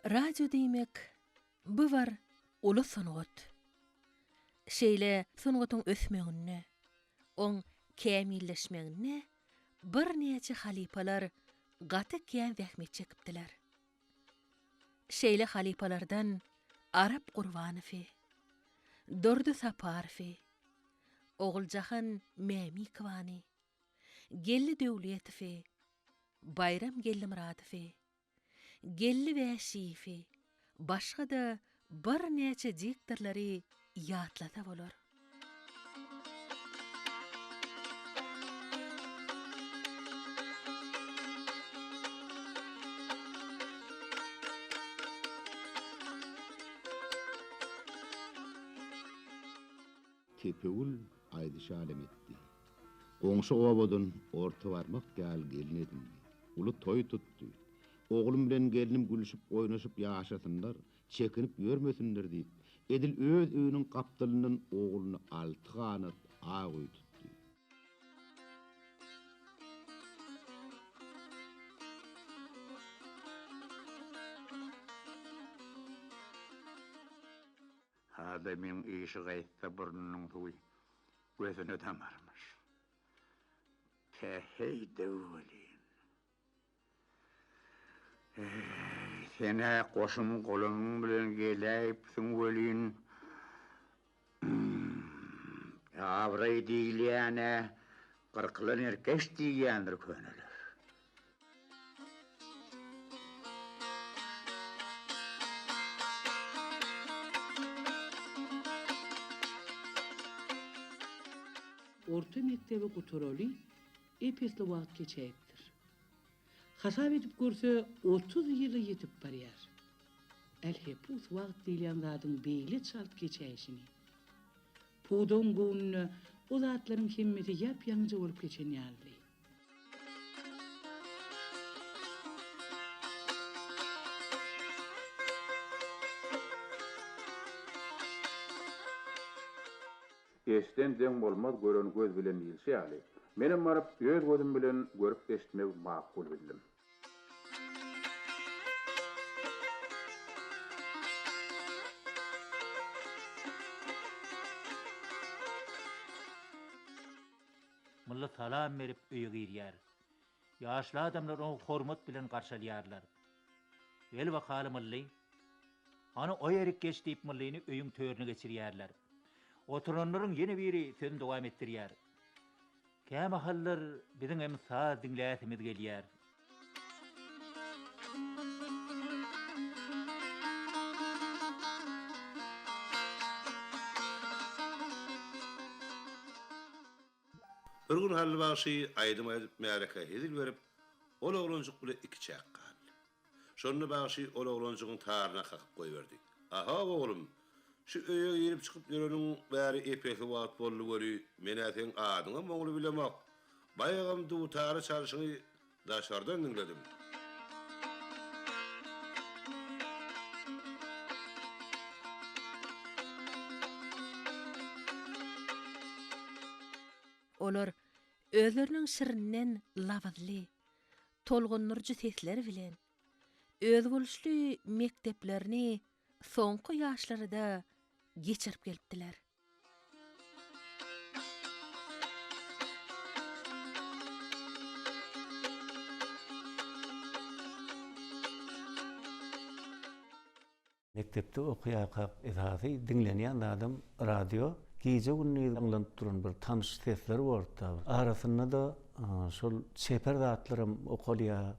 Radio diýmek bu var uly sunugat. Şeýle sunugatyň ösmegiне, oň kämilleşmegine bir neçe halipalar gaty kän zähmet çekipdiler. Şeýle halipalardan Arap Gurbanow, Dördü Saparow, Oguljahan Mämikovany, Gelli Döwletow, Bayram Gellimuradow, Gelli Wäşiýew, başga da bir neçe diktorlary ýatlasa bolar. Kepeul aýdy şalem etdi. Goňşy owadan orta barmak gal gelin edildi. Uly toý tutdy. Oglum bilen gelinim gülüşip oýnaşyp ýaşasynlar, çekinip ýörmesinler diýip, edil öz öýüniň gapdylyndan ogluny alty ganat agy tutdy. Adamın işi gaytta burnunun tuğu gözünü damarmış. Hey devlin. Sene koşum kolum bilen geleyip sun velin. Avray diýilýäne qırqılan erkeş diýýändir könüler. Orta mektebi guturoli epesli wagt geçäpdir. Hasap edip görse 30 ýyly ýetip barýar. Elhepus wagt diýilen zadyň beýle çalt geçäşini. Pudun gününe Ussatlaryň himmeti ýap-ýaňy bolup geçen ýaly. Eşden deň bolmaz gören göz bilen bilse ýaly. Menem barap öz gözüm bilen görüp eşitmek makul bildim. Mulla salam berip öýe girýär. Ýaşly adamlar onu hormat bilen garşalýarlar. El wakaly mully, ana o ýerik geç diýip mullyny öýüň törüne geçirýärler. Oturanlaryň ýene biri sözüni dowam etdirýär. Käme hallar biziň hem saz dinläsimiz gelýär. Bir gün hally başy aýdym edip märeke edil berip, ol oglanjyk bilen iki çak galdy. Şonu başy ol oglanjygyň taryna hakyp goýberdi. Aha oglum, şu öýe girip çykyp ýöreniň bäri epesi wagt boldy göri, men äten adyňa moňly bilemek. Baýagam dutary çalyşyny daşardan dinledim. Olar özleriniň şirinden lawazly, tolgunurjy sesler bilen öz boluşly mekteplerini soňky ýaşlaryda geçirip gelipdiler. Mektepde okuýarkak esasy dinlenýän adam radio gece günni anlanıp duran bir tanış sesler boldy. Arasynda da şol seper zatlarym okulýar,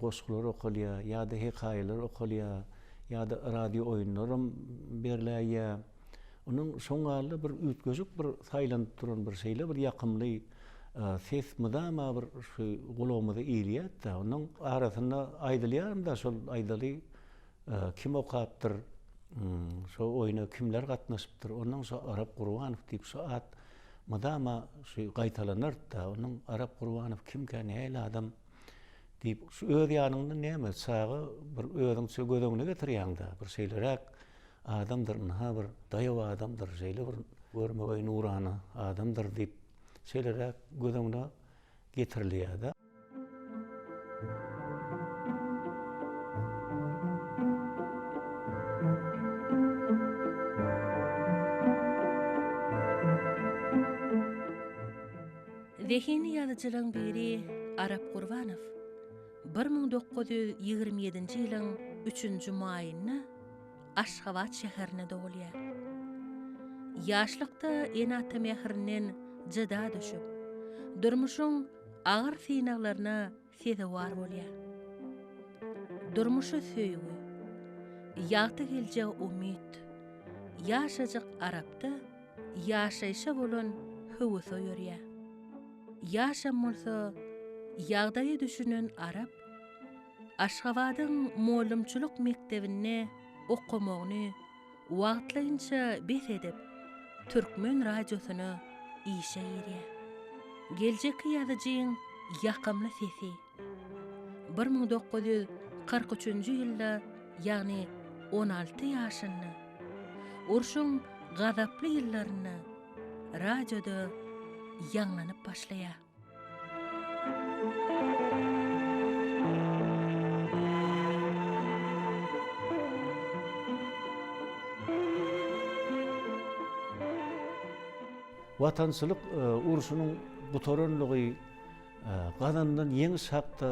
goşgular okulýar, ýa-da hekaýeler okulýar, ýa-da radio oýunlarym berilýär. Onuň şoňaly bir ütgözük bir saýlanıp duran bir şeýle bir ýakymly ses mydama bir gulagymyza iýilýär da onuň arasynda aýdylýar da şol aýdaly kim okapdyr, şo oýuna kimler gatnaşypdyr, onuň şo Arap Gurbanow diýip şo at madama şo gaýtalanır da onuň Arap Gurbanow kimken näle adam diýip şu öz ýanynda näme sagy bir özüň şo gözüňe getirýäň da bir şeýlerek adamdyr, ha bir daýaw adamdyr, şeýle bir görmegi nurany adamdyr diýip şeýlerek gözüňe getirilýär da. Zehini yazıcılığın biri Arap Gurbanow 1927-nji ýylyň 3-nji maýyna Aşgabat şäherine dowulýar. Ýaşlykda enata mehrinden jyda düşüp, durmuşyň agyr synaglaryna sezewar bolýar. Durmuşy söýgü, ýagty geljek umyt, ýaşajyk Arapda ýaşaýşa bolan höwüs ýörýär. Ýaşam bolsa, ýagdaýy düşünen Arap, Aşgabatyň mollumçylyk mektebine okumagyny wagtlaýynça bes edip, türkmen radiosyna işe ýerýär. Geljeki ýazyjyň ýakymly sesi 1943-nji ýylda, ýagny 16 ýaşynda, urşuň gazaply ýyllaryna radioda ýanlanyp başlaýar. Watançylyk urşunyň bu toranlygy gadandan ýeňi şapda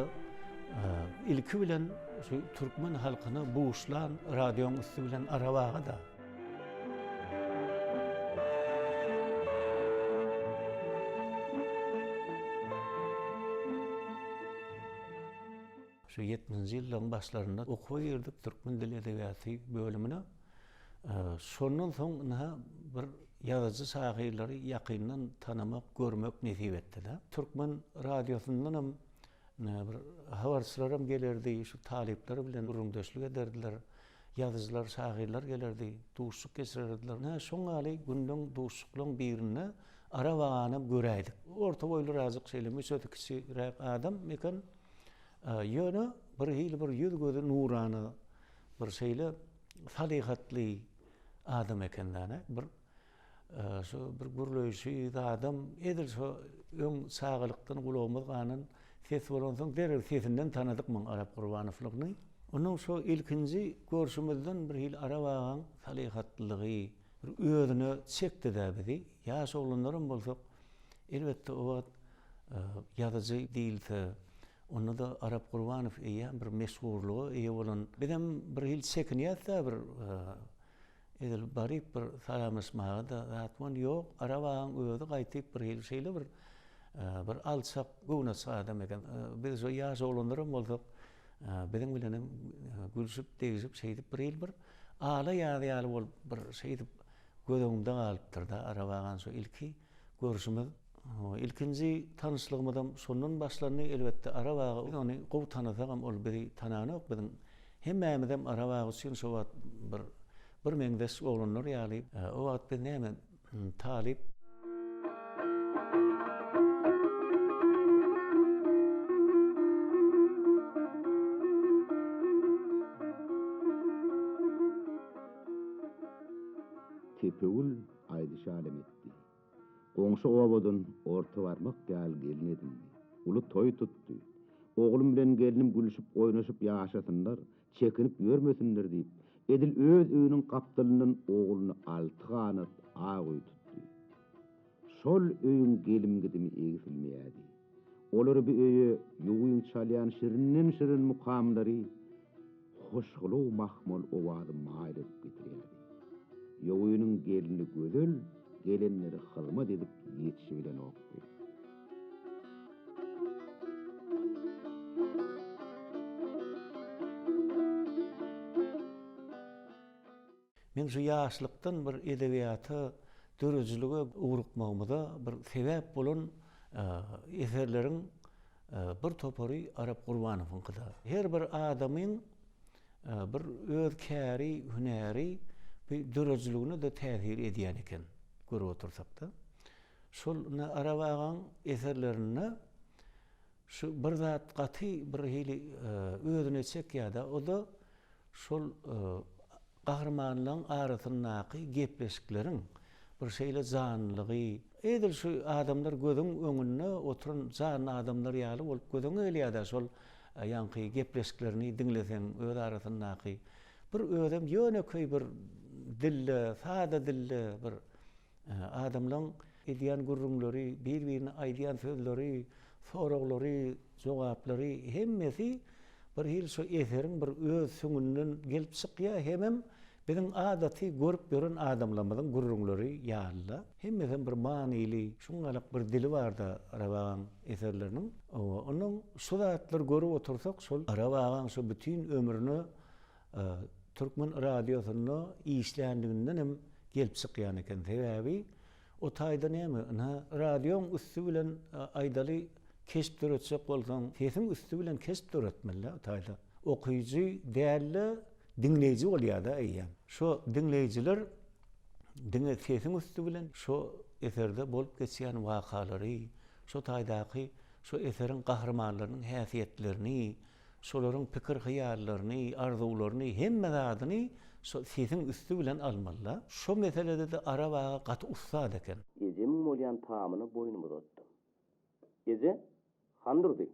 ilki bilen şu türkmen halkyny buğuşlan radioň üstü bilen arabaga da. Şu 70-nji ýyllaryň başlarynda okuwa girdik türkmen dili edebiýaty bölümine. Şondan soň bir ýazyjy şahyrlary ýakyndan tanamak, görmek nesip etdiler. Türkmen radiosundan bir habarçylaram gelerdi, şu talipler bilen urundaşlyk ederdiler. Ýazyjylar, şahyrlar gelerdi, duşuk geçirirdiler. Şoň gali gündüň duşuklaryň birine ara baganyp göräýdik. Orta boýly razyk şeýle sötükçi adam mekan ýöne bir hili bir ýüz gözi nurany bir şeýle salihatly adam ekendana bir şu bir gurleýşi adam edil şu öň sagylykdan gulagymyz ganan ses bolan soň derel sesinden tanydykmyň Arap Gurbanowlygyny. Onuň şu ilkinji görüşümizden bir hil arabagyň salihatlygy bir özüne çekdi-de bizi. Ýaş oglanlarym bolsak elbetde o ýazyjy diýilse, onu da Arap Gurbanow eýen bir meşhurlugy eýe bolan bilen bir hil çekinýär-de bir edil barip bir salamlaşmaga da atman ýok. Arabagyň özü gaýtyp bir hil şeýle bir alçak gownaçy adam eken. Biz o ýaş oglanlarym bolsak bilen bilen gülüşip degizip şeýdip bir hil bir ala ýaly bolup bir şeýdip gözüňde galypdyr da arabagyň şu ilki görüşimiz. İlkinji tanışlygymyzdan şondan başlany elbetde arabagy ony gow tanysam ol bizi tananyk biziň hemmämizem arabagy üçin şu wagt bir meňdeş oglanlar ýaly o wagt biz näme talip Tepeul aýdy şalem etdi. Goňşy owadan orta barmak gal gelin edildi. Uly toy tutdy. Oglum bilen gelinim gülüşip oýnaşyp ýaşasynlar, çekinip ýörmesinler diýip, edil öz öýüniň gapdylyndan ogluny alty ganat agy tutdy. Şol öýüň gelim gidimi egilmeýärdi. Olary bir öýe ýuwuň çalýan şirin mukamlary hoşgulu mahmul owady maýryp getirýärdi. Ýuwunyň gelini gözel, gelenleri hılmat edip yetişi bilen okdy. Men şu ýaşlykdan bir edebiýaty dörejligi ugrukmagymyza bir sebäp bolan eserleriň bir topary Arap Gurbanowyňkyda. Her bir adamyň bir öz käri, hünäri bir dörejligine de täsir edýän eken. Görüp otursak da. Şol arabagyň eserlerini şu bir zat gaty bir hili özüne çekýär-de, o da şol gahrmanlaryň arasyndaky gepleşikleriň bir şeýle zanlygy. Edil şu adamlar gözüň öňünde oturan zanly adamlar ýaly bolup gözüňe gelýär-de şol ýanky gepleşiklerini dinlesen öz arasyndaky bir ödem ýöne köý bir dille, sada dille bir adamlaryň ediyen gurrunlary, bir-birine aýdýan sözleri, soraglary, jogaplary hemmesi bir hil şu eserin bir öz süňünden gelip çykýar. Hemem bizim adaty görüp gören adamlarymyň gurrunlary ýaly. Hemmeden bir manyly, şuňalyk bir dili barda Arabagyň eserleriniň. Onuň Ussatlar görüp otursak, şol Arabagyň şu bütün ömrüni Türkmen radiosyna işländiginden hem gelip çykýan eken. Sebäbi o taýda näme? Radioň üstü bilen aýdaly kesip döretsek bolsaň, sesim üstü bilen kesip döretmeli o taýda. Okuyucu däli dinleyici bolýar-da aýýan. Şo dinleyijiler sesim üstü bilen şo eserde bolup geçýän wakalary, şo taýdaky şo eserin gahrmanlarynyň häsiýetlerini, şolaryň pikir hyýallaryny, arzularyny hemme zadyny şo sesim üstü bilen almalylar. Şo meselede de Arabaga gaty ussat eken. Ejem bolýan taamyny boýnuma tutdy. Eje handyrdy.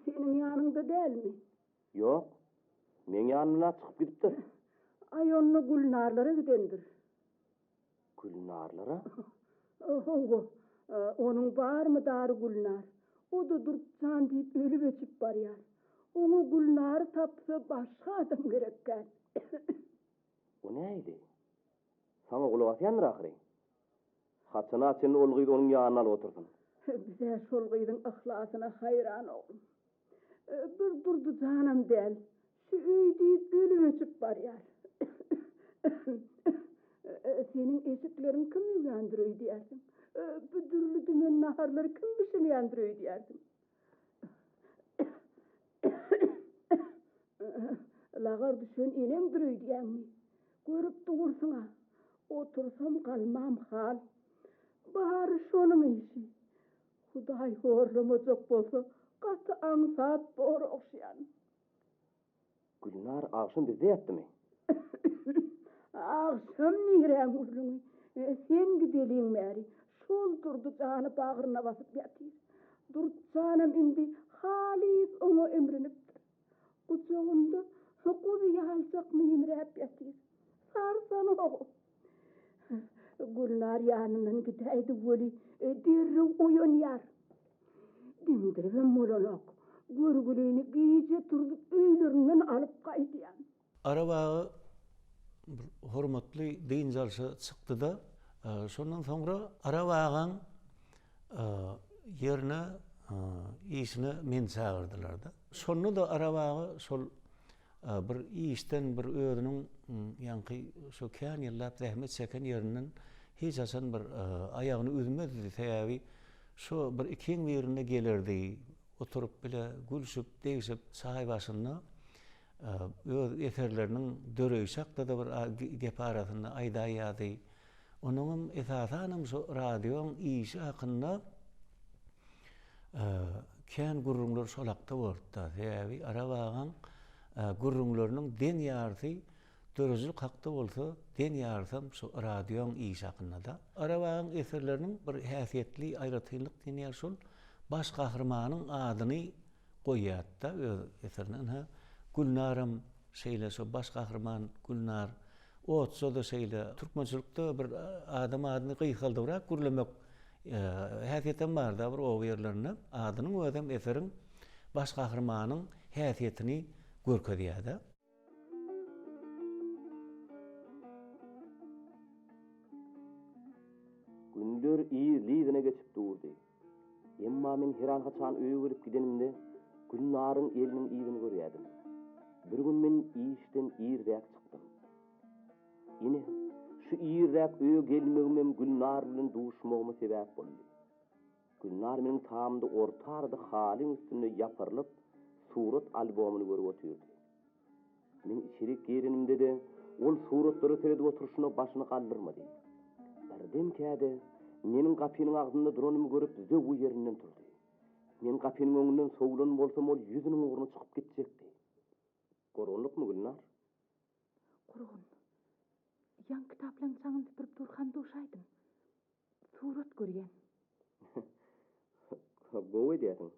Senin yanında değil mi? Yok. Men yanına çıkıp gidipdir. Ay onu Gülnarlara gidendir. Gülnarlara? Onun var mı darı Gülnar? O da durtsan deyip ölüp öçüp barýar. Onu Gülnar tapsa başga adam gerekken. O näýdi? Sana gulak atýandyr ahry. Haçana sen olgydy onun ýanyna alyp oturdun. Bize şol gydyň ihlasına hayran oldum. Bir durdu canım del. Şu öýdi ölüp öçüp barýar. Senin eşiklerin kim ýandyrýar diýersin? Büdürlü dümen naharları kim bişini yandırıyor diyerdim. Lagar düşün inen duruyor diyen mi? Görüp durursun ha. Otursam kalmam hal. Bari şonun işi. Huday horlamacak bolsa katı ansat bor okşayan. Gülnar akşam bizde yattı mı? Akşam niren uzunu. Sen gidelin meri. Şol durdu canı bağrına basıp yatır. Durdu canım indi halis onu ömrünüptür. Kucağımda kuzu yalsak mimrep yatır. Sarsan o. Gülnar yanından gideydi voli dirri oyun yar. Dindirvem mololok. Gürgülüğünü giyece turdu öylerinden alıp kaydiyan. Arabağı hormatly deýinjalşy çykdy da şondan soňra Arabagyň ýerine işini men çağırdylar da. Şonu da Arabagy şol bir işden bir özüniň ýanky şo kän ýyllap zähmet çeken ýerinden hiç haçan bir aýagyny üzmedi. Sebäbi şo bir ikiň ýerine gelerdi. Oturup bile gülşüp, değişip sahay başında öz eserlerinin döreýşakda da bir gep arasynda aýdaýady. Onuň esasanam şu radioň işi hakynda kän gurrunlar şolakda bolupdy. Sebäbi Arabagyň gurrunlarynyň den ýarty dörejlik hakda bolsa, den ýarsam şu radioň işi hakynda da. Arabagyň eserleriniň bir häsiýetli aýratynlyk diýýär şol. Baş gahrmanyň adyny goýýatda öz eserine. Gülnarym şeýle şu baş gahrman Gülnar otsa da şeýle türkmençilikde bir adam adyny gysgaldyrak gürlemek häsiýetem bar da bir o ýerlerine adynyň özem eserin baş gahrmanyň häsiýetini görkezýär da. Günler iyi liýdine geçip durdy. Emma men her an haçan öýe gelip gidenimde Gülnaryň eliniň ýygyny görýärdim. Bir gün men işden ýerräk çykdym. Ine şu ýerräk öýe gelmegim Gülnar bilen duşmagymyň sebäp boldy. Gülnar meniň taamda ortarda halyň üstünde ýapyrylyp surat albomyny görüp otyrdy. Men içeri girenimde de ol suratlary seredip oturuşyna başyny galdyrmady. Birden käde meniň gapynyň agdynda duranymy görüp zöwü ýerinden turdy. Men gapynyň öňünden sowulan bolsam ol ýüzüniň uğruna çykyp gitjekdi. Goranlykmy Gülnar? Gurgun. Yan kitaplaryň saňyn tüpürip durganda oşaýdym. Surat görýän. Gowy diýersiň.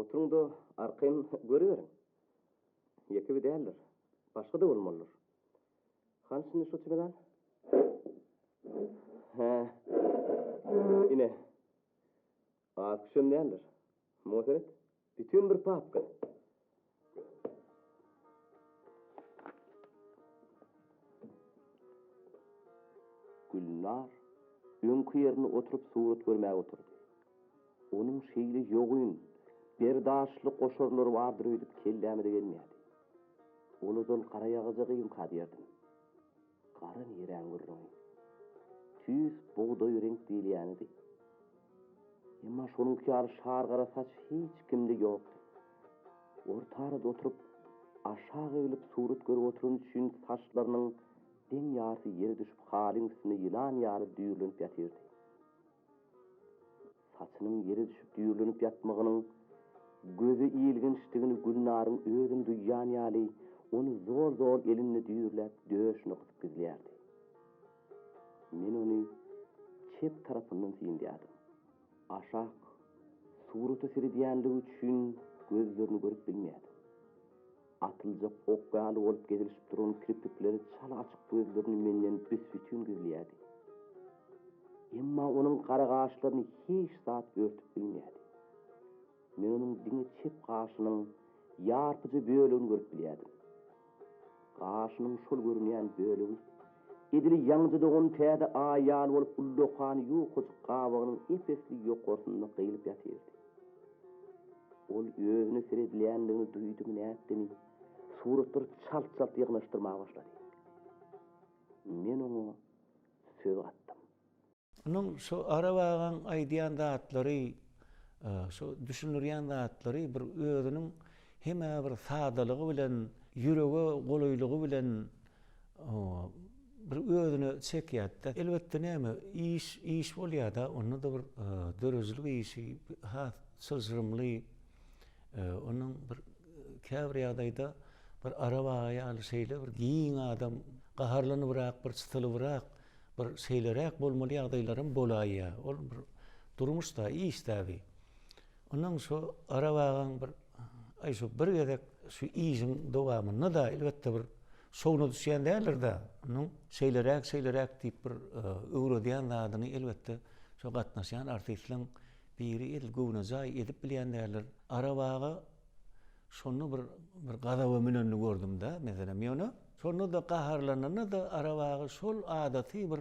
Oturuňda arkaň görýäriň. Ýekebi däldir. Başga da bolmalydyr. Hansyny şu çygadan? He. Ine. Akşam değildir. Motoret. Bütün bir papka. Gülnar öňkü ýerine oturup surat görmäge oturdy. Onuň şeýle ýogyn, berdaşlyk goşarlary bardyr öýdüp kellämede gelmedi. Onu dol garaýagaja gyýyn kadýardy. Gara niräň gurrun. Tüz buğday renk diýilýänidi. Emma şonuň kýary şar gara saç hiç kimde ýokdy. Ortarada oturup aşağı eğilip surat görüp oturan üçin saçlarynyň deň ýarysy ýere düşüp halyň üstüne ýylan ýary düýrlenip ýatyrdy. Saçynyň ýere düşüp düýrlenip ýatmagynyň gözi iýilgençligini Gülnaryň özüň duýýan ýaly onu zor elinle düýrläp döşüne gysyp gizlärdi. Men onu çep tarapyndan syndýardym. Aşak suraty sirdiýänligi üçin gözlerini görüp bilmeýärdim. Atylja okgaly bolup gezilip duran kirpikleri çala açyk gözlerini menden büsbütün gizlýärdi. Emma onuň gara gaşlaryny hiç zat örtüp bilmeýärdi. Men onuň diňe çep gaşynyň ýarpyjy bölegini görüp bilýärdim. Gaşynyň şol görünýän bölegi edili ýaňjy dogan täze aýal bolup ullokan ýokuj gabagynyň epesli ýokorsynda gylyp ýatyrdy. Ol özüne seredilýänligini duýdum näetdimi? Suratlar çalt-çalt ýygnaşdyrmaga başlady. Men onu söz attım. Onun şu arabagan aýdýan zatlary, şu düşünürýän zatlary bir özüniň heme bir sadalygy bilen, ýürege golaylygy bilen bir özüne çekýärdi. Elbetde näme iş bolýar-da, onu da bir dörözlük işi, sylsyrymly, onun bir käbir ýagdaýda bir arabaga ýaly şeýle bir giň adam, gaharlanybyrak, bir çytylybyrak, bir şeýlerek bolmaly ýagdaýlarym bolaýa. Ol bir durmuşda, işdäbi. Onuň şu arabagan bir şu bir gezek şu işiň dowamyny da elbetde bir şowna düşýän däldir-de. Onuň şeýlerek diýip bir öwredýän zadyny elbetde şu gatnaşan artistlaryň biri el gownajaý edip bilýän däldir. Arabaga şonu bir gadawa bilen gördüm da, meselem ýöne. Şonu da gaharlanany da arabaga şol adaty bir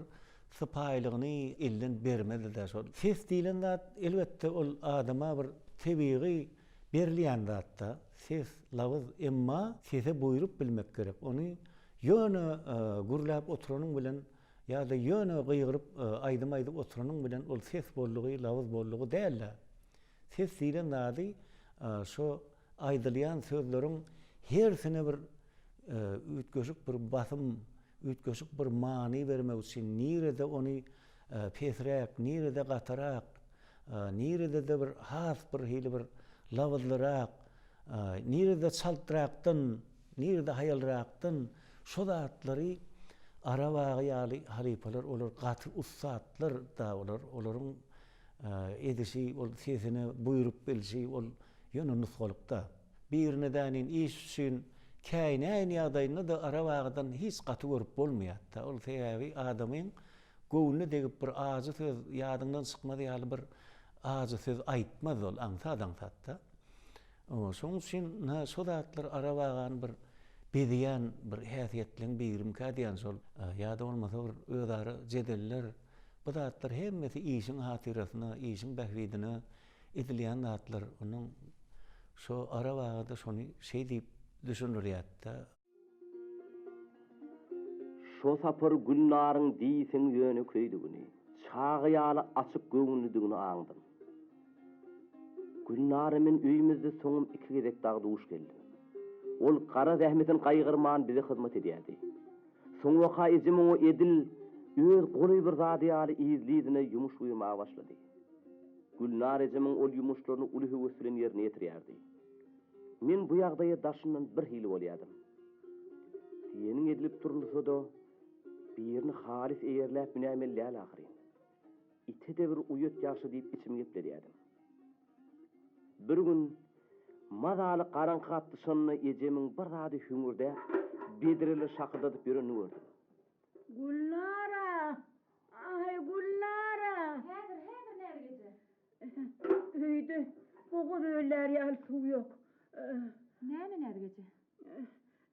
sypaýlygyny elden bermedi de şol. Ses diýilen zat elbetde ol adama bir tebiği berilýän zatda. Ses lawaz emma sese buýrup bilmek gerek. Onu ýöne gurlap oturanyň bilen ýa-da ýöne gyýgyryp aýdym oturanyň bilen ol ses bollugy, lawaz bollugy däl. Ses diýilen zady şu aýdylýan sözleriň hersine bir ütgeşik bir basym, ütgeşik bir many bermek üçin nirede onu pesrek, nirede gatarak, nirede de bir has bir hili bir lawazlarak, nirede çaltrakdan, nirede hayalrakdan şu zatlary arabaga ýaly halipalar olar, gaty ussatlar da olar, olaryň edişi, ol sesine buýrup bilşi, ol ýöne nusgalykda. Bir nedenin iş üçin käýnäň ýagdaýynda da arabagadan hiç gaty görüp bolmaýar. Ol sebäbi adamyň gowuny degip bir azy söz ýadyňdan çykmady ýaly bir azy söz aýtmaz ol, aňsat-aňsatda. Şoň üçin şu zatlar arabagan bir bedýän bir häsiýetliň birim kädiýän şol ýa-da bolmasa bir özara jedeller. Bu zatlar hemmesi işiň hatyrasyna, işiň bähwidine edilýän zatlar. Onuň şu arabagada şonu şey diýip düşünürýär-de. Şo sapar Gülnaryň diýsen ýöne köýdigini, çagy ýaly açyk göwnüdigini aňdym. Gülnary men öýümizde soňum 2 gezek dag duş geldi. Ol gara zähmetin gaýgyrman bize hyzmat edýärdi. Soň waka izim o edil öz goly bir zady ýaly izlidine ýumuş uýurmaga başlady. Gülnar ejimiň ol ýumuşlaryny uly höwes bilen ýerine ýetirýärdi. Men bu ýagdaýa daşyndan bir hili bolýardym. Senin edilip durulsa da birini halis eýerläp binämelläl ahyryn. Ite de bir uýat ýaşy diýip içime geplerýärdim. Bir gün mazaly garaňky atdyşyny ejemiň bir zady hüngürde bedirli şakydadyp ýörenini gördüm. Gülnara! Öýde boğul öýler ýaly suw ýok. Näme nergece?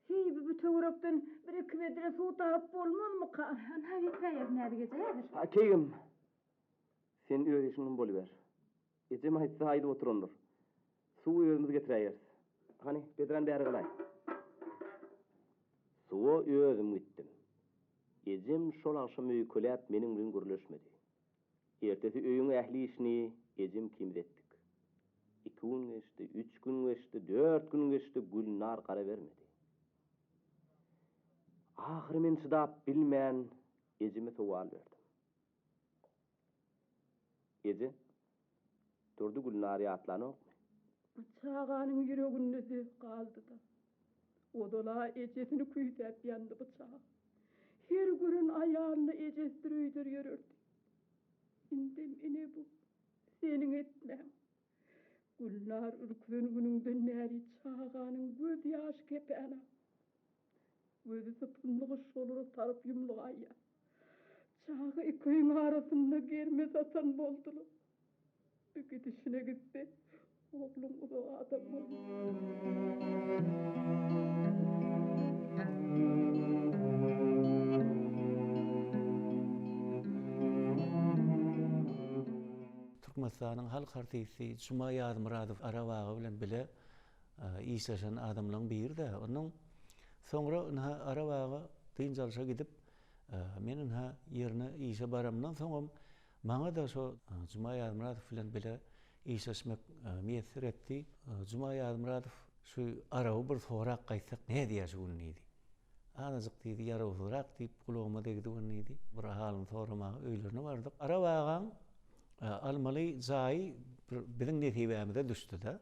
Hiýbi bu töwerekden bir iki medre suw tapyp bolmazmyka? Ana gitmeýär nergece ýadyr. Akeýim. Sen öz işiňden boluber. Ejem aýtsa aýdyp oturandyr. Suw özümiz getireýär. Hani bedren bäri gylay. Suw özüm gitdim. Ejem şol akşam öýü köläp meniň bilen görleşmedi. Ertesi öýüň ähli işini ejem kimretdik. 2 gün geçti, 3 gün geçti, 4 gün geçti, Gülnar kara vermedi. Ahir men çydap bilmän ejime sowal berdim. Eje, durdu Gülnar ýatlanokmy? Çağanyň ýüreginde galdy da. Odala ejesini küýtäp ýandy bıçak. Her günün aýalyny ejesdirýär ýörürdi. Indem ene bu seniň etmem. Gülnar ürküden gününden näri çağanyň göz ýaş kepäne. Gözü sıpınlığı şoluru tarıp yumluğayya. Çağı iköyün arasında germez atan boldular. Bir gidişine gitti. Oğlum o adam oldu. Türkmenistan'ın halk artisti Cuma Yadmuradow Arawagy bilen bile işleşen adamlaryň biri de. Onun sonra Arawagy dynjalşa gidip menin ýerine işe baramdan soňra maňa da şo Cuma Yadmuradow bilen bile işleşmek meýsir etdi. Cuma Yadmuradow şu araw bir sorak gaýtsak ne diýär şuny? Anajyk diýdi, ýaraw sorak diýip kulağıma degdi ony. Bir halyny soramaga öýlerine bardyk. Arawagyň almaly jaý biziň netibämizde düşdi de.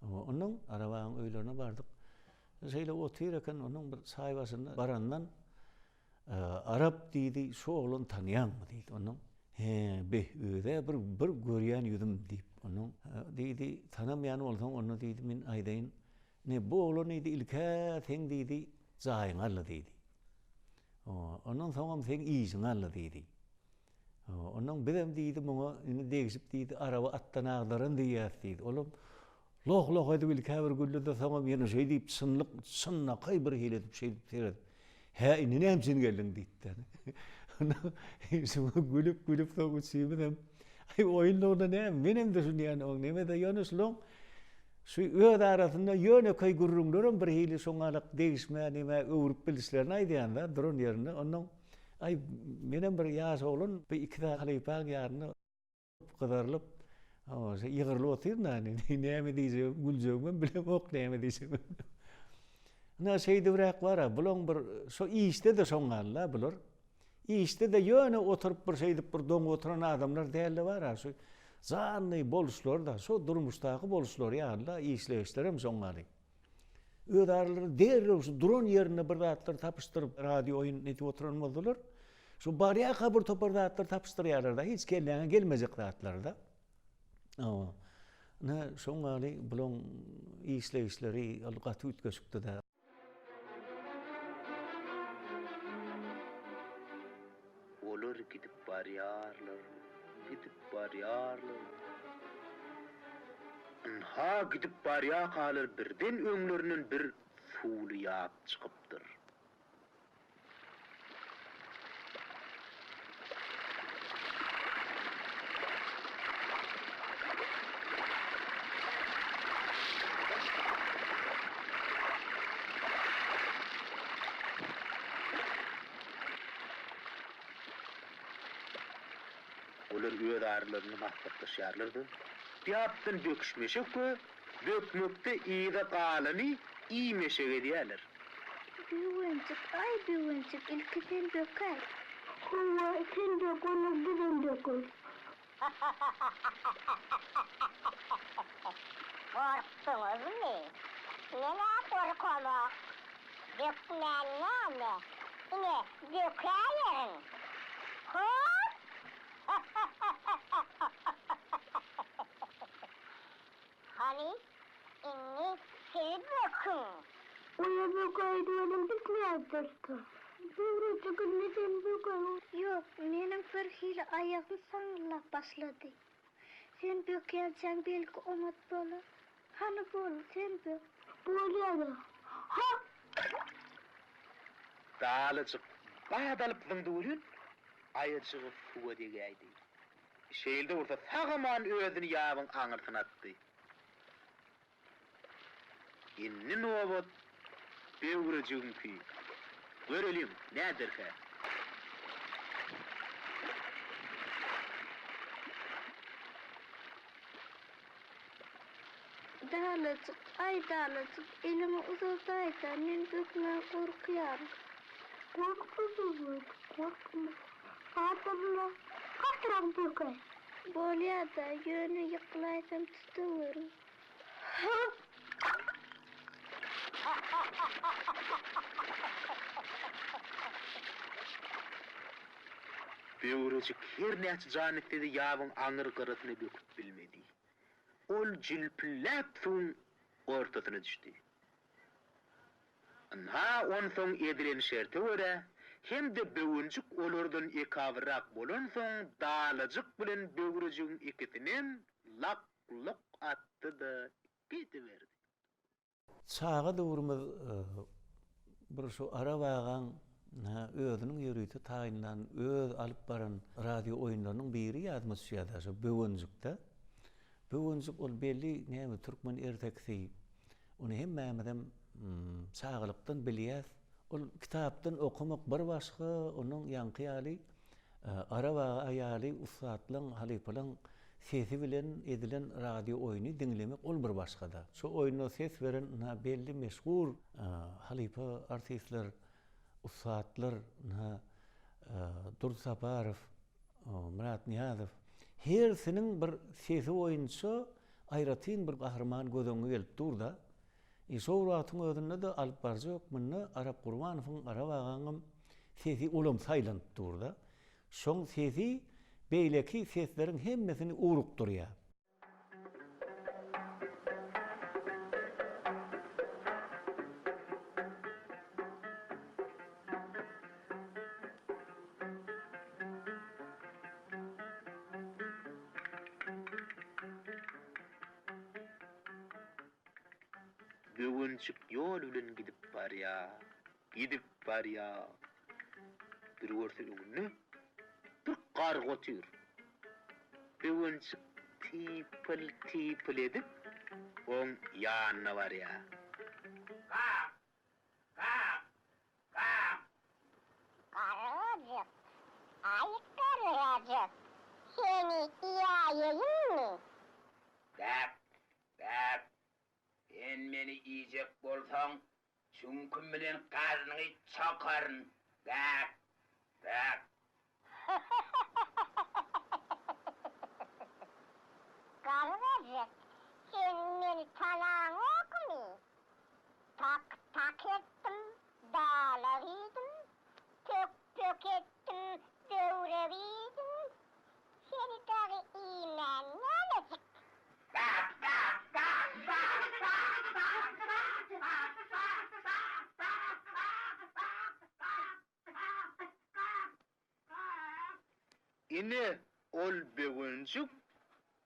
Onun Arawagyň öýlerine bardyk. Şeýle oturýarken onun bir saýbasyna barandan Arap diýdi, şu oglan tanýanmy diýdi onun. Öýde bir görýän ýüzüm diýip onun diýdi, tanamaýan bolsaň onu diýdi men aýdaýyn. Ne bu oglan diýdi ilkä sen diýdi jaýyň alla diýdi. Ondan soňra sen iýiň alla diýdi. Onun birem diýdi muňa indi degişip diýdi araba attan agdaryn diýýär diýdi. Olam loh edip ilkä bir gülle de soňra ýene şey diýip synna gaý bir hiledip şey diýip. Ha indi näme geldiň diýdi. Şunu gülüp soňra süýmedem. Ay oýunlarda näme menem de şunu ýany o näme de ýanyşlyň. Şu öz arasynda ýöne köý gurrunlaryň bir hili soňalyk degişme näme öwrüp bilişlerini aýdýanda durun ýerine onun ay menem bir ýaş oglan bir iki da halypag ýaryny gadarlyp ýygyrlyp otyrna näme diýjek güljegmen bilem ok näme diýjek. Na şeýde birak bar bulan bir şo işde de soňalla bular. İşde de ýöne oturup bir şeýdip bir doň oturan adamlar däli bar. Şu zanly boluşlar da şo durmuşdaky boluşlar ýa-da işleýişlerim soňaly. Öýdarlary derrew şu duran ýerine bir zatlar tapyşdyryp radio oýun etip oturan boldular. Şu barýa bir topar zatlar tapyşdyrýarlar da hiç gelmejek zatlar da. Ne soňaly bulan işleýişleri algaty ütgeşikdi da. Olur gidip barýarlar. Ha gidip barýa galar birden öňlerinden bir suwly ýap çykypdyr. Olar öýdarlaryny mahkatlaşýarlardy. Ýapdyn döküşmeşekki, dökmekde ýyda galany iýmeşege diýerler. Büyüncük, ilkiden döker. Kuma sen dökünü gidin dökün. Korktunuz mu? Yine korkuluk. Dökmen ne? Yine dökerim. Hop! Hani inni siz dökün. Oya dökeydi elim bitmeyecekti. Doğruca gülmeden dökün. Yok, benim bir hile ayağım sanırlap başladı. Sen bök gelsen belki umut bolu. Hani bol sen bök. Boluyor. Ha! Dağlıcık bağdalıpdın duyun. Ayırcığı suwa degeydi. Şeýilde ursa sagaman özüni ýabın aňyrtyn atdy. Inni nowat bewrejüňki. Görelim nädirkä? Dağlıcık, ay dağlıcık, elimi uzatayda men bökmän korkuýarym. Korkma. Hatırla, kaçıran böker. Bolýada ýöne ýyklaýsam tutuverim. Bewrejik her näçe janetde ýabın aňyrgyrysyny böküp bilmedi. Ol jilpilläp soň ortasyna düşdi. Ha on soň edilen şerte göre hem de böwünçük olardan ekawrak bolan soň dağlıjyk bilen böwrejigin ikisinin lak atdy da getiberdi. Çağa döwrümüz bir şu ara bagan özüniň ýörüýti taýyndan öz alyp baran radio oýunlarynyň biri ýadyma düşýär. Şu böwünçükde. Böwünçük ol belli näme türkmen erteksi. Onu hemmämedem çağlykdan bilýär. Ol kitapdan okumak bir başga, onuň ýanky ýaly ara baga aýaly Ussatlaryň, halypalaryň sesi bilen edilen radio oýuny dinlemek ol bir başgada. Şu oýuna ses beren belli meşhur halypa artistler Ussatlar, Dursaparow, Murat Niýazow hersiniň bir sesi oýunçy aýratyn bir gahrman gözeňe gelip durda. Şo wagtyň özünde de alyp barjak munna Arap Gurbanowyň ara baganyň sesi ulam saýlanıp durda. Şoň sesi beýleki sesleriň hemmesini urup durýar. Böwünçük ýol bilen gidip barýar. Bir görseňiz bir garg otyr. Böwünçük tipil edip oň ýanyna barýar. Karıcık, ay karıcık, seni iyayayım mı? Dap. Sen meni iyicek bolsaň, şunkun bilen gazyny çakaryn. Dap. Karıcık, sen beni tanımak mı? Tak ettim, dağlarıydım, tök ettim, dövreviydim. Seni dağı imen yanıcık. Ine ol böwünçük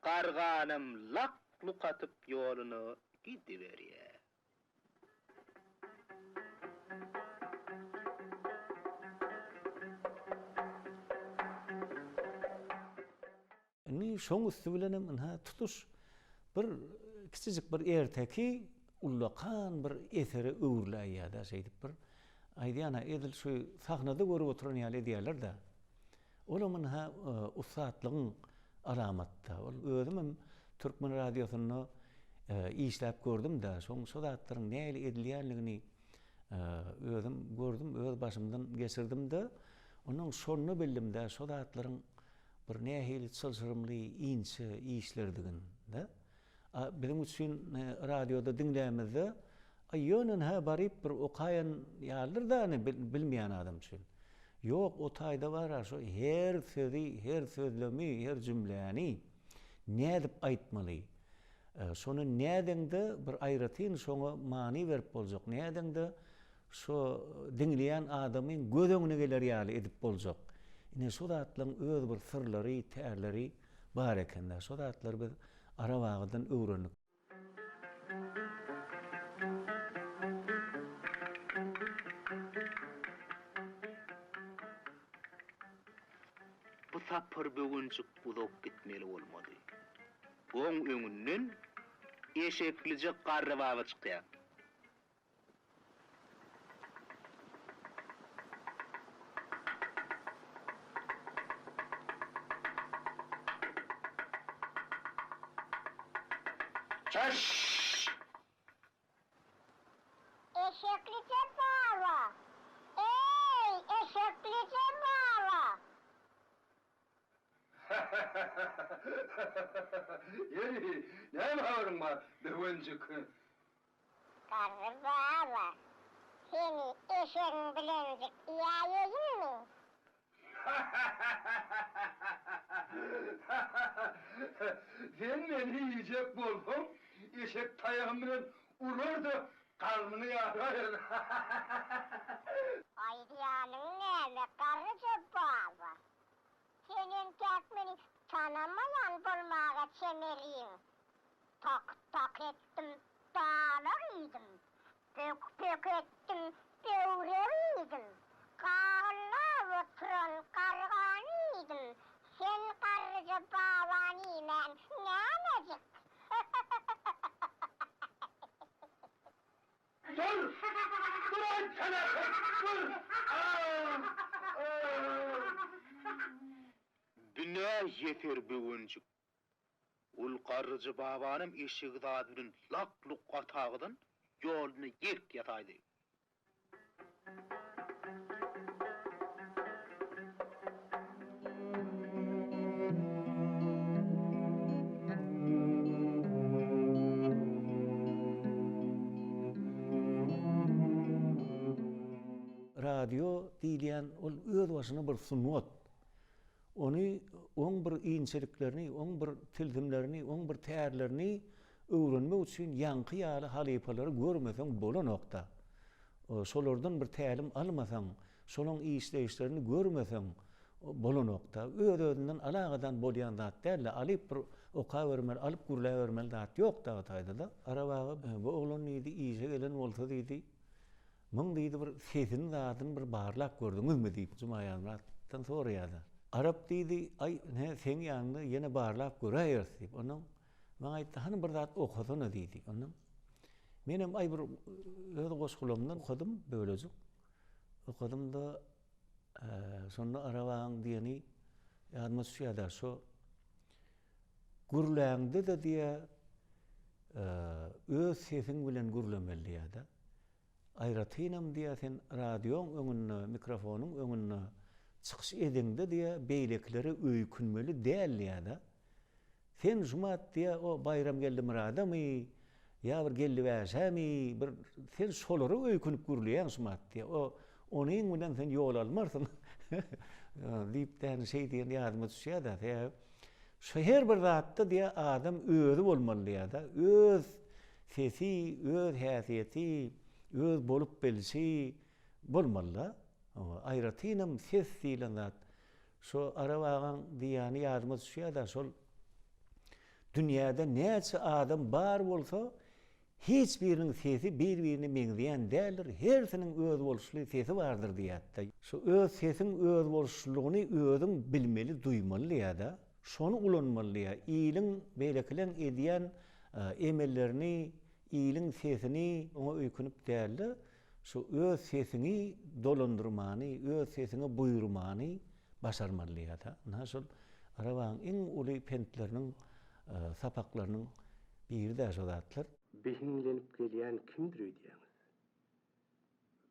garganym lak atyp ýoluny gidiberýär. Ni şoň üstü bilenem tutuş bir kiçijik bir erteki ullakan bir eseri öwürläýär da şeýdip bir aýdýana edil şu sahnada görüp oturan ýaly diýerler da. Olamın Ussatlaryň alamatda. Ol özüm türkmen radiosyny işläp gördüm da, şoň sodatlaryň näle edilýänligini özüm gördüm, öz başymdan geçirdim de, onuň şonu bildim da, sodatlaryň bir nähili çylşyrymly inçe işlerdigin da. Bizim üçin radioda dinlämizde ýönen baryp bir okaýan ýalyr da bilmeýän adam üçin. Yok, o taýda var şu her sözi, her sözlemi, her cümleni ne dip aýtmaly. Şonu nädeňde bir aýratyn şoňa many berip boljak. Nädeňde şu dinleýän adamyň gözeňine geler ýaly edip boljak. Ine şu zatlaryň öz bir sirleri, täerleri bar ekende. Şo zatlar biz ara wagtydan öwrenip bu sapır bögünçük uzak gitmeli bolmady. Oň öňünden eşeklice garry baba çykýar. Çaş! Eşeklice baba. Ey eşeklice baba. Yeri, ne bağırın var böğüncük? Karı baba. Seni eşeğin bilencik iyayeyim mi? Sen beni yiyecek buldun, eşek tayağımla ururdu, karnını yarayın. Aydiyanın neme karıcı baba. Senin tek beni tanımayan bulmağa çemeliyim. Tak tak ettim, dağlar idim. Pök pök ettim, dövrer idim. Kağılla oturan kargan idim. Sen karıcı baban imen nemecik. Dur! Dur ay sana! Dur! Dünya yeter bögünçük. Ul garryjy babanım eşigi dadyryn lak luk atağıdan yolunu yerk yataydı. Radio diýilýän ol öz başyna bir sunwat. Onu oň bir ýynçyliklerini, oň bir tiltimlerini, oň bir täärlerini öwrenmek üçin ýanky ýaly halypalary görmeseň bolanokda. Şolardan bir tälim almasaň, şolaň işleýişlerini görmeseň bolanokda. Öz-özünden alagadan bolýan zat däl, alyp bir oka bermeli, alyp gurla bermeli zat ýok da taýda da. Arabaga bu oglan ýedi, iýe gelen bolsa diýdi. Mıň diýdi bir sesini zatyn bir barlak gördüňiz mi diýip Jumaýandan soraýardy. Arap diýdi, ay ne sen ýanynda ýene barlap göräýäris diýip. Onuň maňa aýtdy, hani bir zat okadyna diýdi. Onuň menem ay bir öz goşgulamdan okadym bölejuk. Okadym da şonda arabaň diýeni ýadyma düşýärdi. Şo gurlaňdy da diýe öz sesiň bilen gurlameli ýa-da. Aýratynam diýe sen radioň öňünde, mikrofonyň öňünde çykyş edende diýe beýlekleri öýkünmeli däl ýa-da. Sen jumat diýe o bayram geldi miradamy, ýa bir geldi bäşämi, bir sen şolary öýkünip gurlaýan jumat diýe. Onyň bilen sen ýol almarsyň. Diýip däň şey diýen ýadyma düşýärdi. Şu her bir zatda diýe adam özü bolmaly ýa-da. Öz sesi, öz häsiýeti, öz bolup belsi bolmaly. Aýratynam ses diýilen zat. Şo arabagan diýany ýadyma düşýärdi. Şol dünýäde näçe adam bar bolsa, hiç biriniň sesi bir-birini meňzeýän däldir. Hersiniň öz boluşly sesi bardyr diýýärdi. Şu öz sesiň öz boluşlugyny özüň bilmeli, duýmaly ýa-da. Şonu ulanmaly ýa. Ýylyň beýlekilen edýän emellerini, ýylyň sesini oňa öýkünip däldi. Şu öz sesini dolandyrmany, öz sesini buýurmany başarmaly ýa-da. Näşol arabaň iň uly pentleriniň sapaklarynyň biri de şo zatlar. Behinlenip gelýän kimdir diýäňiz?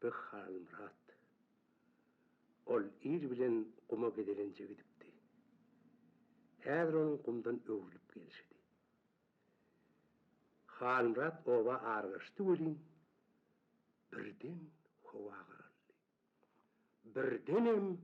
Bir Habarlaşmak. Ol ir bilen guma bedelenje gidipdi. Häzir onuň gumdan öwrülip gelişdi. Habarlaşmak oba argaşdy bolýan. Birden howa garaldy. Birdenem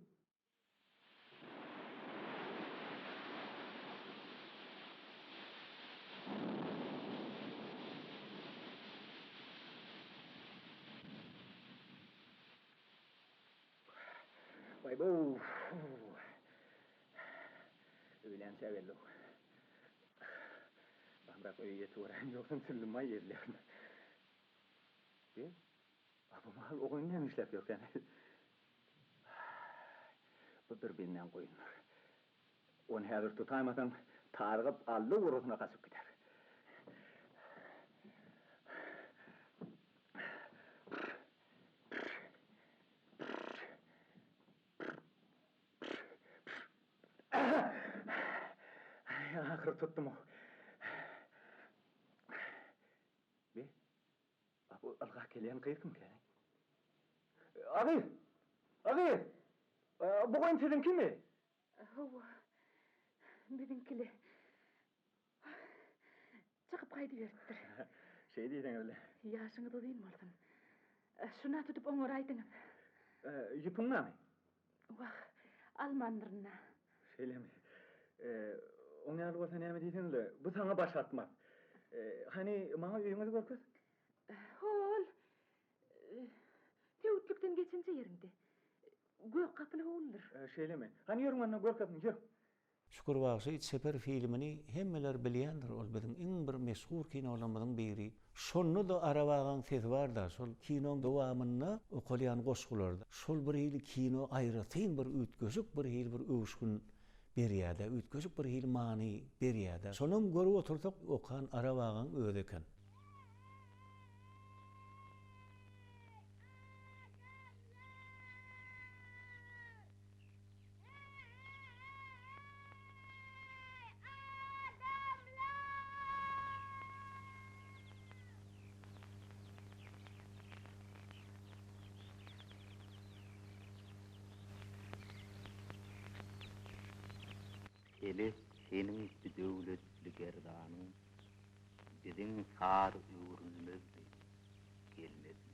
Vay bu. Ölen seveldi. bırak öyle tuğran yoksa sürülmay yerlerine. Bu mal oğlun ne işlep yok yani. Bu bir binden koyunlar. Onu hazır tutaymadan targıp allı vurusuna kasıp gider. Ahır tuttum o. Bu alga gelen kıyıkım yani. Abi! Bu koyun sizin kimi? Bizimkili. Çıkıp kaydı veriptir. Şey deyden öyle. Yaşını da değil mi olsun? Şuna tutup onu oraydınız. Yıpınma mı? Vah, Almanlarına. Şeyle mi? Onu alıp olsa ne mi deyden öyle? Bu sana baş atmaz. Hani bana üyünüzü korkuz? Hol. Tevütlükten geçince yerinde. Gök kapılı olur. Şeyle mi? Hani yürüm anna korkadın, yürüm. Şükür bagşy Seper filmini hemmeler bilýändir. Ol biziň iň bir meşhur kinolarymyzyň biri. Şonu da arabagan ses bar da, şol kinoň dowamyna okulýan goşgularda. Şol bir hili kino aýratyn bir ütgeşik, bir hili bir öwüşgün berýärde, ütgeşik bir hili many berýärde. Şonuň görüp otursak okan arabagan özi eken. Eli senin bir dövletli gerdanın bizim sar öğrünmezdi, gelmezdi.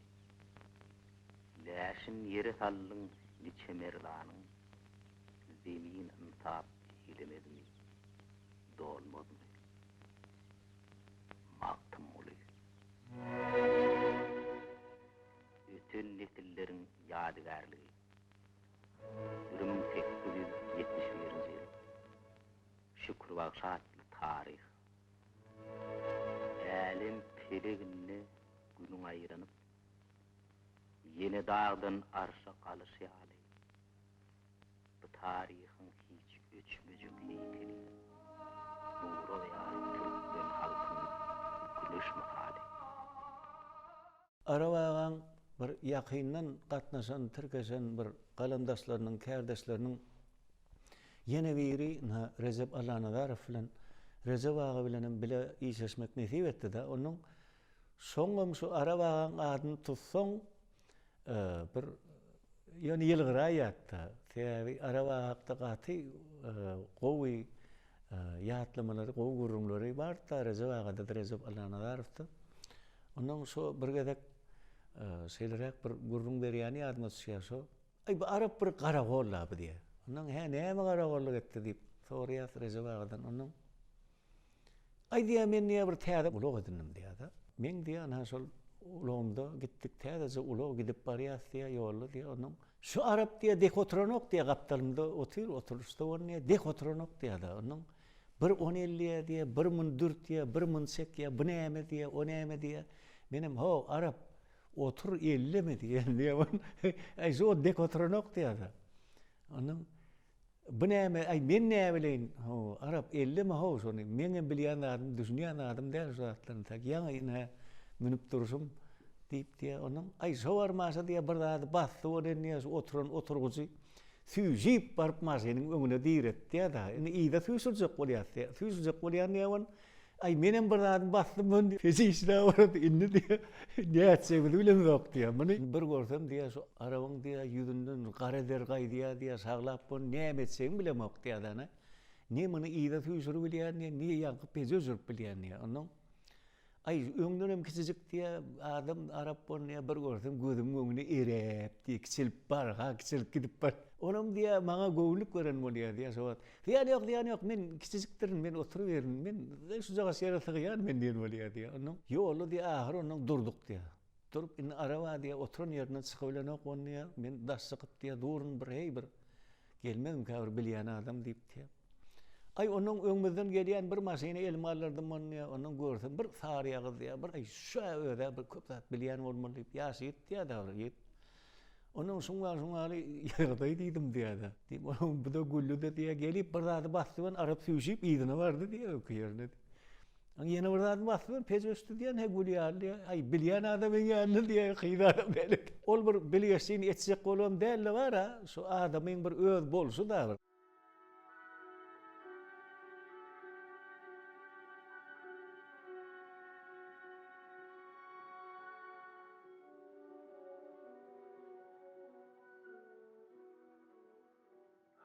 Läşin yeri sallın niçe merdanın zemin intap edemedi mi, dolmadı mı? Maktım oluyor. Ötün nesillerin yadigarlığı. 1871 yıl. Şükür bagşatlı tarih. Älim pelegini günün ayırınıp, yeni dağdan arşa kalışyalı. Bu tarihin hiç öçmücük heykeli. Nuru veya Türkmen halkının gülüş misali. Arabagan bir ýakyndan gatnaşan, tirkeşen bir galandaşlarynyň, kärdeşleriniň yine biri Recep Alanadar bilen Recep ağa bilen bile işleşmek nesip etdi da onuň soňam şu arabagan adyny tutsoň bir ýöne ýylgyra ýatdy. Täbi araba hakda gaty gowy ýatlamaları, gowy gurrunlary bar da Recep ağa da Recep Alanadarowdy. Onuň şu bir gezek şeylerek bir gurrun berýäni ýadyma düşýär. Ay bu Arap bir garagollar diýe. Onuň näme garagollyk etdi diýip soraýar Recep ağadan onuň. Ay diýär men näme bir täze ulak edindim diýär. Men diýär ana şol ulagymda gitdik täze ulak gidip barýar diýär ýolly diýär onuň. Şu Arap diýär dek oturanok diýär gapdalymda oturuşda onu dek oturanok diýär da onuň. Bir 1050 diýär, 1004 diýär, 1008 diýär, bu näme diýär, o näme diýär. Menem ho Arap otur 50 mi diýär. Ay şu dek oturanok diýär da. Onuň bu näme ay men näme bileýin? Ho Arap 50 mi ho şonu meňe bilýän adam, düşünýän adam däl zatlaryny tak ýa-ýa minip duruşum diýip diýär onuň. Ay şowarmasa diýär bir zat bastı ordenýär oturguçy süýjip barıp maşynyň öňüne diýret diýär da. Indi ýa-da süýsüjek bolýar. Süýsüjek bolýar näme? Ay menem bir zat bastym ben fezişle orada indi diýär. Näçe bilen zok diýär. Meni bir görsem diýär şu arabaň diýär ýüzünden gara dergay diýär saglap bol näme etseň bilemok diýär da. Nämeni ýa-da süýsürip bilýär, näme ýaňyp bezürüp bilýär näme. Onuň ay öňden kiçijik diýär adam Arap bolýar bir görsem gözüm öňüne erep diýip kiçilip bar, kiçilip gidip bar. Onam diýär maňa gowluk gören bolýar diýär şowat. Diýär ýok men kiçijikdirin men oturuverin men şu jaga şeratygýar men diýen bolýar diýär. Onuň ýolu diýär ahir onuň durduk diýär. Durup indi araba diýär oturan ýerinden çykyp bilenok onu men daş çykyp diýär durun bir hey bir gelmedim käbir bilýän adam diýip diýär. Ay onun öňümizden gelýän bir maşyna elime alırdım onu, onun görsem bir saryýa gyz ýa bir şu öde bir köp zat bilýän bolmaly diýip ýaşyt ýa da ýet. Onun şuňa ýagdaý diýdim diýdi. Diýip onun bu da güllü de diýe gelip bir zady bastyban arap süýşip ýygyna bardy diýe ökýärdi. Ýene bir zady bastyban pejöstü diýen he gülýärdi. Ay bilýän adamyň ýanyna diýe hyýdar belik. Ol bir bilýäşini etjek bolam däl bar ha, şu adamyň bir öz bolşu da bar.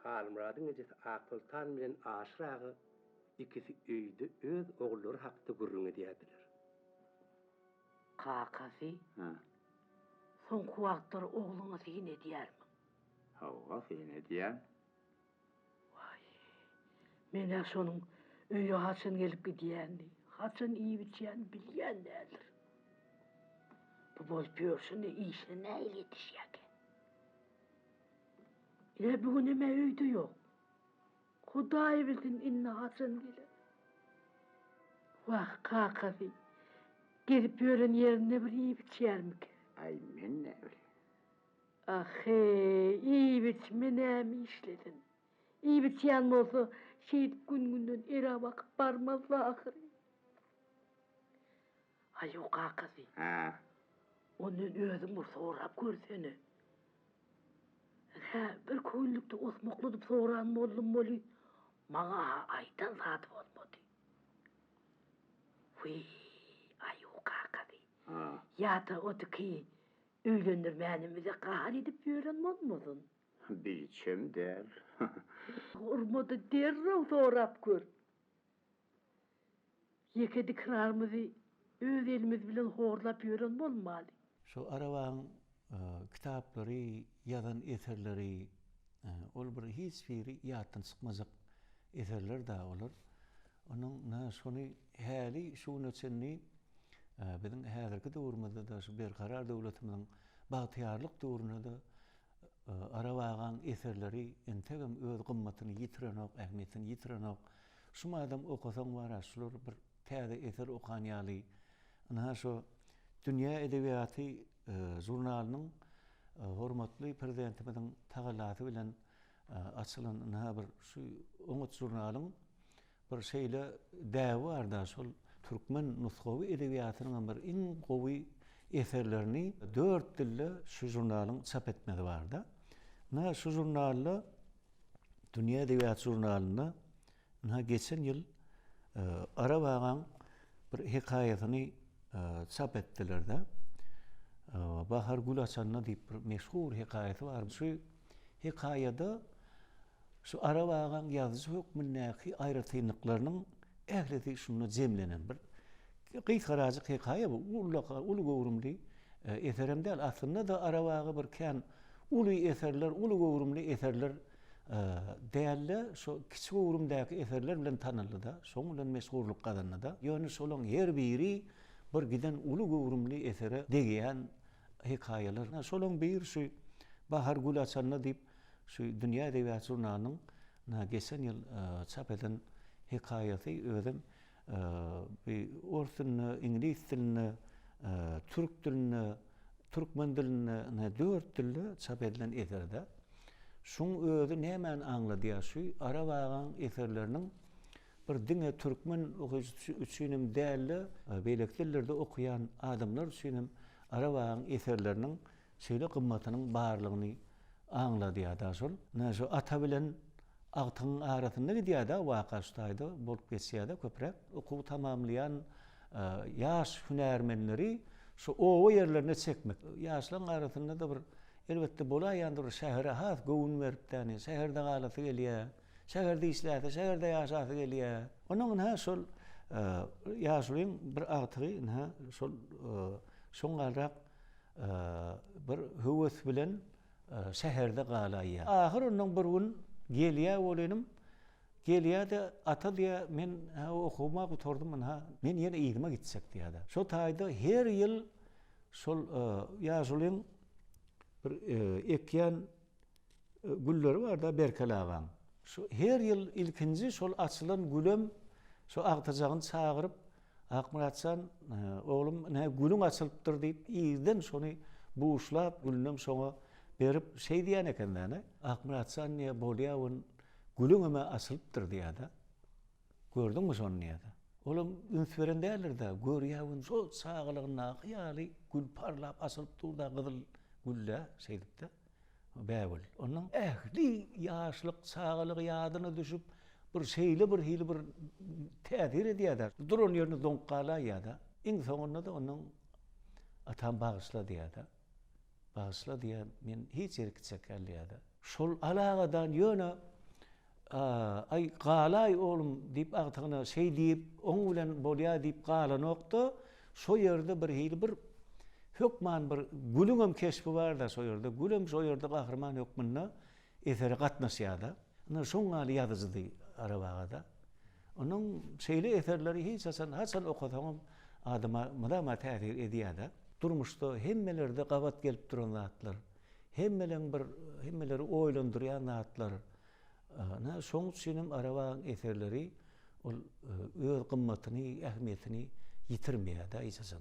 Halmuradyň ejesi Akpultan bilen Aşragy ikisi öýde öz oglary hakda gürrüň edýärdiler. Kakasy? Soňky wagtlar ogluňa sen edýärmi? Hawa sen edýär. Mene şonuň öýe haçan gelip gidýändi, haçan iý bitýän bilýän däldir. Bu bolup ýörşünde işine näil ýetişýär. Bugün eme öýde ýok. Hudaý bilsin inne haçan gelir. Wah kakasy. Gelip ýören ýerine bir iý bitýärmik? Ay men ne bileyim. Iý bitme näme işledin? Iý bitýän bolsa şeýdip gün-günden era wakyp barmaz ahyry. Ay o kakasy. Onun özüm bir sorap görsene. Bir köylükde osmokladyp soran boldum. Maňa aýtan zat bolmady. Ay o kakasy. Ýa-da otyky öýlendirmänimize gahar edip ýören bolmadyn? Bilçem der. Urmady derrew sorap gör. Ýekedi kirarmyzy öz elimiz bilen horlap ýören bolmaly. Şu arawaň kitaplary, ýazan eserleri, ol bir hiç biri ýatdan çykmazak eserler da olur. Onun şonu häli şunu üçin biziň häzirki döwrümizde da şu berkarar döwletimiň bagtyarlyk döwründe de arawaň eserleri entegem öz gymmatyny ýitirenek, ähmiýetini ýitirenek. Şu adam okasaň bara şular bir täze eser okan ýaly. Ana şu Dünýä Edebiýaty jurnalynyň hormatly prezidentimiň tagalaty bilen açylan bir şu oňat jurnalyň bir şeýle däwi barda şol türkmen nusgawy edebiýatynyň bir iň gowy eserlerini 4 dilde şu jurnalyň çap etmegi barda. Şu jurnaly Dünýä Edebiýat jurnalyna geçen ýyl arawagan bir hikayatyny çap etdiler de. Bahar Gül Açanna diýip bir meşhur hikayaty bar. Şu hikayada şu arawagan ýazyjy hökmündäki aýratynlyklarynyň ähleti şunu jemlenen bir gysgaraçyk hikaye bu. Uly gowrumly eserem däl. Aslynda da arawagy bir kän uly eserler, uly gowrumly eserler dälle şu kiçik gowrumdaky eserler bilen tanyldy da. Şoň bilen meşhurlyk kazandy da. Ýöne şolaň her biri bir giden uly gowrumly esere degen hikayeler. Şolaň bir şu Bahar Gül Açanna diýip şu Dünýä Edebiýat jurnalynyň geçen ýyl çap eden hikayaty özüm ors dilini, ingliz dilini, türk dilini, türkmen dilini 4 dilde çap edilen eserde. Şuň özü nämen aňlady şu arawagan eserleriniň bir diňe türkmen okuyucusu üçinem däli beýlek dillerde okuyan adamlar üçinem arawagan eserleriniň şeýle gymmatynyň barlygyny aňlady ýa-da şol. Şu ata bilen agtyň arasynda gidýär-de wakaşdaýdy, bolup geçýär-de köprek okuw tamamlayan ýaş hünärmenleri şu owa ýerlerine çekmek. Ýaşlaryň arasynda da bir elbetde bolaýandyr şähere has gowun beripdäni, şäherde galasy gelýär. Şäherde işläse, şäherde ýaşasy gelýär. Onuň şol ýaşlyň bir agtygy şol şoňarak bir höwes bilen şäherde galaýar. Ahir onuň bir gün gelýär bolenim. Gelýär-de ata diýär men okumak oturdum men ýene ýygyma gitsek diýär. Şo taýda her ýyl şol ýaşlyň bir ekýän gülleri bar da berkelagan. Şu her yıl ilkinci şol açılan gülüm şu agtacağını çağırıp Akmuratsan oğlum ne gülün açılıptır deyip iyiden şonu buğuşlap gülünüm şonu berip şey diýen ekenden Akmuratsan niye bolýawyn gülüňeme açılıptır diýär. Gördüňmi şonu diýär. Oğlum üns beren däldir-de görýäwin şol sağlygyna hyýaly gül parlap açılıp durda gyzyl gülle şeýdipde. Bägül. Onun ähli ýaşlyk sağlygy ýadyna düşüp bir şeyli bir hili bir täzir edýär. Duran ýerine doňqala ýa-da. Iň soňunda da onun atam bagysla diýär. Bagysla diýär, men hiç ýerki çekerliýär. Şol alagadan ýöne ay galay oğlum diýip agtygyna şey diýip, oň bilen bolýa diýip galanokda, şo ýerde bir hili bir hökman bir gülüňem keşfi bar da şo ýerde. Gülüm şo ýerde gahrman hökmünde eseri gatnaşýar-da. Ana şoňa ýazyjy Arabagada. Onun şeyli eserleri hiç hasan okuduğum adama mudama täsir edýär. Durmuşda hemmelerde gabat gelip duran zatlar. Hemmeleri oýlandyrýan zatlar. Ana şoň üçin Arabagyň eserleri ol öz gymmatyny, ähmiýetini ýitirmeýär da hiç hasan.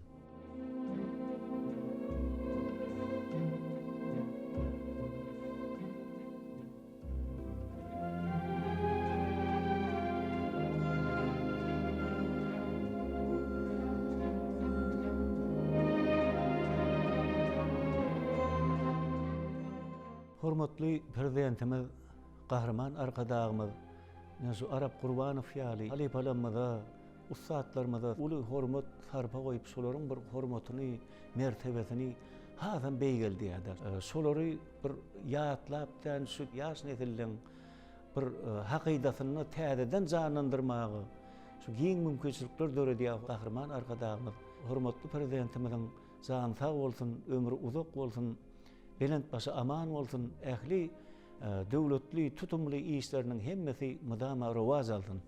Hormatly prezidentimiz, gahrman arkadağımız, näşe Arap Gurbanow ýaly halifalarymyza, ussatlarymyza uly hormat sarpa goýup şolaryň bir hormatyny, mertebesini hazan beýgeldi ýa-da. Şolary bir ýatlap şu ýaş nesildin bir hakydatyny täzeden janlandyrmagy, şu giň mümkinçilikler döredýär gahrman arkadağımız. Hormatly prezidentimiziň jany sag bolsun, ömrü uzak bolsun. Belent başa aman bolsun, ähli döwletli tutumly işleriniň hemmesi mudama rowaj aldyn.